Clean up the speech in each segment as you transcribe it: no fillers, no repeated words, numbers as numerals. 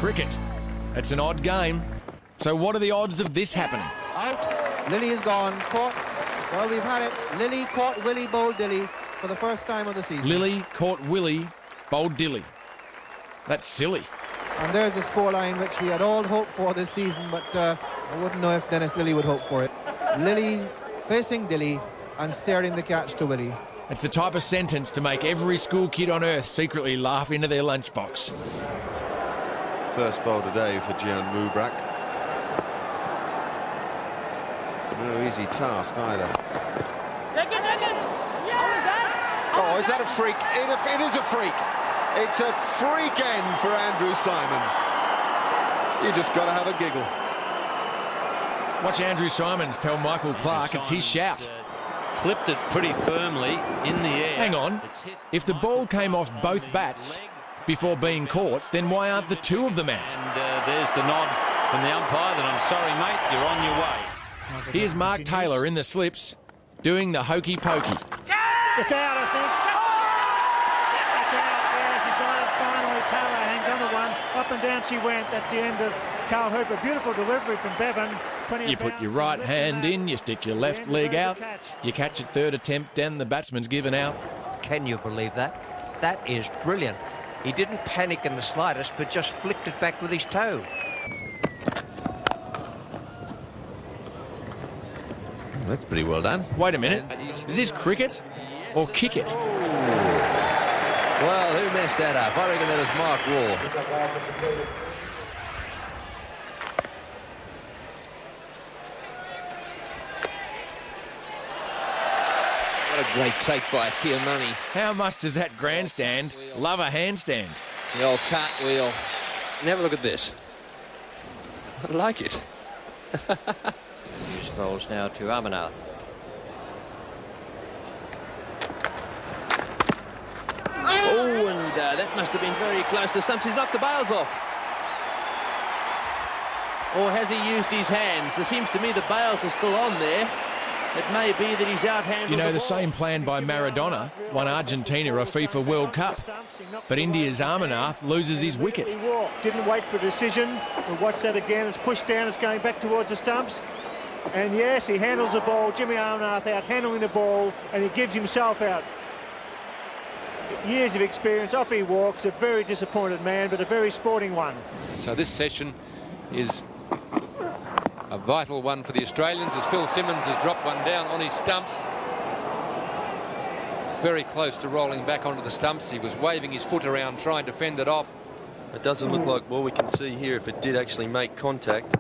cricket. It's an odd game. So what are the odds of this happening? Out. Lilly is gone. Caught. Well, we've had it. Lilly caught Willie, bowled Dilly for the first time of the season. Lilly caught Willie, bowled Dilly. That's silly. And there's a scoreline which we had all hoped for this season, but I wouldn't know if Dennis Lilly would hope for it. Lilly facing Dilly and steering the catch to Willie. It's the type of sentence to make every school kid on earth secretly laugh into their lunchbox. First bowl today for Gian Mubrak. No easy task either. Oh, is that a freak? It is a freak. It's a freak end for Andrew Symonds. You just got to have a giggle. Watch Andrew Symonds tell Michael Clarke it's his shout. Clipped it pretty firmly in the air. Hang on. If the ball came off both bats before being caught, then why aren't the two of them out? And there's the nod from the umpire that I'm sorry, mate, you're on your way. Here's Mark Taylor in the slips doing the hokey pokey. It's out, I think. It's out, yes, he got it finally. Taylor hangs on to one. Up and down she went. That's the end of Carl Hooper. Beautiful delivery from Bevan. You put your right hand in, you stick your left leg out, you catch it third attempt, and the batsman's given out. Can you believe that? That is brilliant. He didn't panic in the slightest, but just flicked it back with his toe. That's pretty well done. Wait a minute. Is this cricket or kick it? Well, who messed that up? I reckon that was Mark Wall. What a great take by Keir Money. How much does that grandstand love a handstand? The old cartwheel. And have a look at this. I like it. Hughes bowls now to Amarnath. Oh, and that must have been very close to stumps. He's knocked the bails off. Or has he used his hands? There seems to me the bails are still on there. It may be that he's outhandled. You know, the ball. same plan by Maradona won Argentina a FIFA World Cup. But India's Amarnath loses his wicket. He walked, didn't wait for a decision. We'll watch that again. It's pushed down, it's going back towards the stumps. And yes, he handles the ball. Jimmy Amarnath out handling the ball, and he gives himself out. Years of experience, off he walks. A very disappointed man, but a very sporting one. So this session is a vital one for the Australians as Phil Simmons has dropped one down on his stumps. Very close to rolling back onto the stumps. He was waving his foot around trying to fend it off. It doesn't look like what we can see here if it did actually make contact.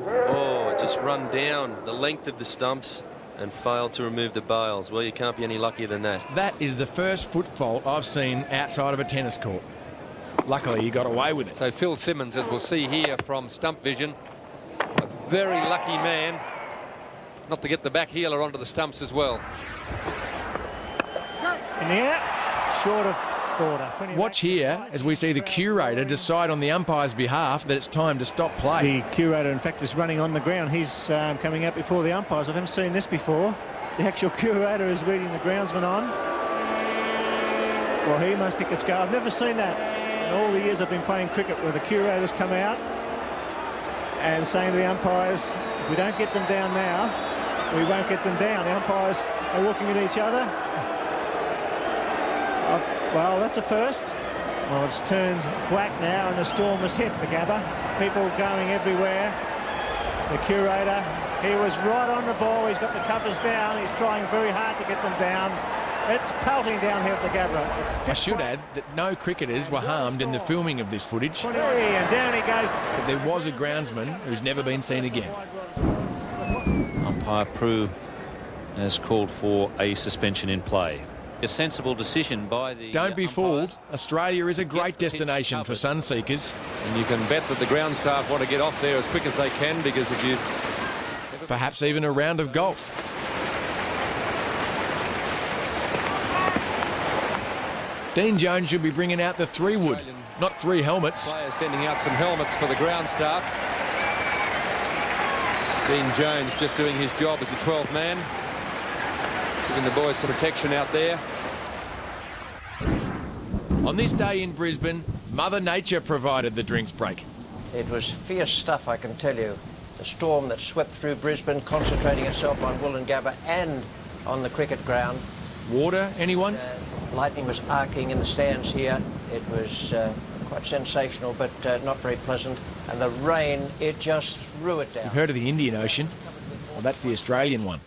Oh, it just run down the length of the stumps and failed to remove the bails. Well, you can't be any luckier than that. That is the first foot fault I've seen outside of a tennis court. Luckily, he got away with it. So Phil Simmons, as we'll see here from stump vision, a very lucky man not to get the back heeler onto the stumps as well. In the air, short of border. Watch here as we see the curator decide on the umpire's behalf that it's time to stop play. The curator, in fact, is running on the ground. He's coming out before the umpires. I haven't seen this before. The actual curator is leading the groundsman on. Well, he must think it's go. I've never seen that in all the years I've been playing cricket, where the curators come out and saying to the umpires, if we don't get them down now, we won't get them down. The umpires are looking at each other. Well, that's a first. Well, it's turned black now and the storm has hit the Gabba. People going everywhere. The curator, he was right on the ball. He's got the covers down. He's trying very hard to get them down. It's pelting down here at the Gabba. I should add that no cricketers were harmed in the filming of this footage. And down he goes. But there was a groundsman who's never been seen again. Umpire Prue has called for a suspension in play. A sensible decision by the Don't be fooled. Australia is a great destination for sun seekers. And you can bet that the ground staff want to get off there as quick as they can, because if you... Perhaps even a round of golf. Dean Jones should be bringing out the 3-wood, not 3 helmets. Players sending out some helmets for the ground staff. Dean Jones just doing his job as a 12th man, giving the boys some protection out there. On this day in Brisbane, Mother Nature provided the drinks break. It was fierce stuff, I can tell you. The storm that swept through Brisbane, concentrating itself on Woolloongabba and on the cricket ground. Water, anyone? Lightning was arcing in the stands here. It was quite sensational, but not very pleasant. And the rain, it just threw it down. You've heard of the Indian Ocean? Well, that's the Australian one.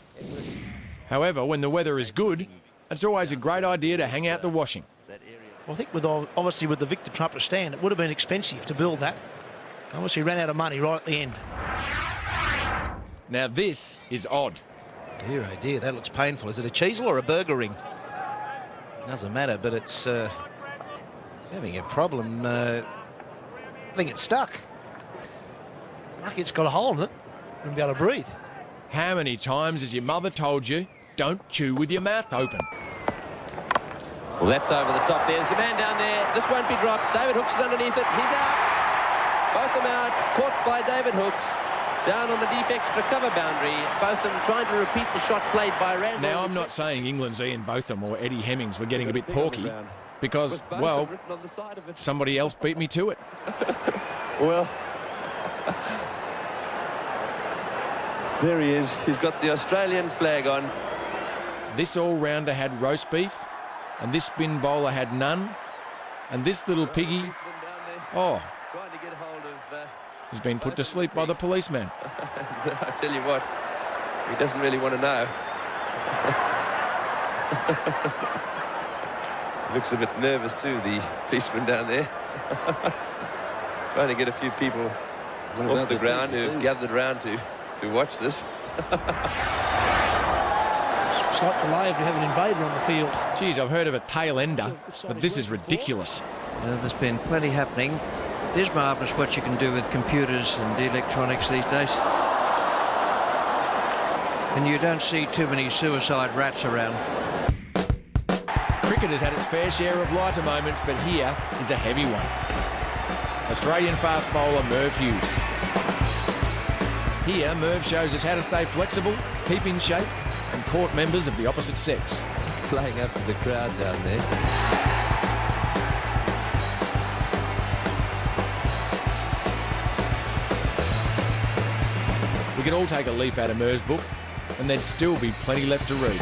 However, when the weather is good, it's always a great idea to hang out the washing. Well, I think obviously with the Victor Trumpeter stand, it would have been expensive to build that. Obviously ran out of money right at the end. Now this is odd. Dear, oh dear, that looks painful. Is it a cheesel or a burger ring? Doesn't matter, but it's having a problem. I think it's stuck. Lucky it's got a hole in it. Wouldn't be able to breathe. How many times has your mother told you, don't chew with your mouth open? Well, that's over the top. There's a man down there. This won't be dropped. David Hooks is underneath it. He's out. Both of them out. Caught by David Hooks. Down on the deep extra cover boundary. Both of them trying to repeat the shot played by Randall. Now, I'm not saying England's Ian Botham or Eddie Hemmings were getting a bit porky because, well, somebody else beat me to it. Well, there he is. He's got the Australian flag on. This all-rounder had roast beef, and this spin bowler had none, and this little piggy, oh, he's been put to sleep by the policeman. I tell you what, he doesn't really want to know. Looks a bit nervous too, the policeman down there. Trying to get a few people off the ground who've gathered around to watch this. It's like delay if you have an invader on the field. Geez, I've heard of a tail ender, but this is ridiculous. There's been plenty happening. It is marvellous what you can do with computers and electronics these days. And you don't see too many suicide rats around. Cricket has had its fair share of lighter moments, but here is a heavy one. Australian fast bowler Merv Hughes. Here, Merv shows us how to stay flexible, keep in shape, and court members of the opposite sex. Playing up to the crowd down there. We could all take a leaf out of Merv's book, and there'd still be plenty left to read.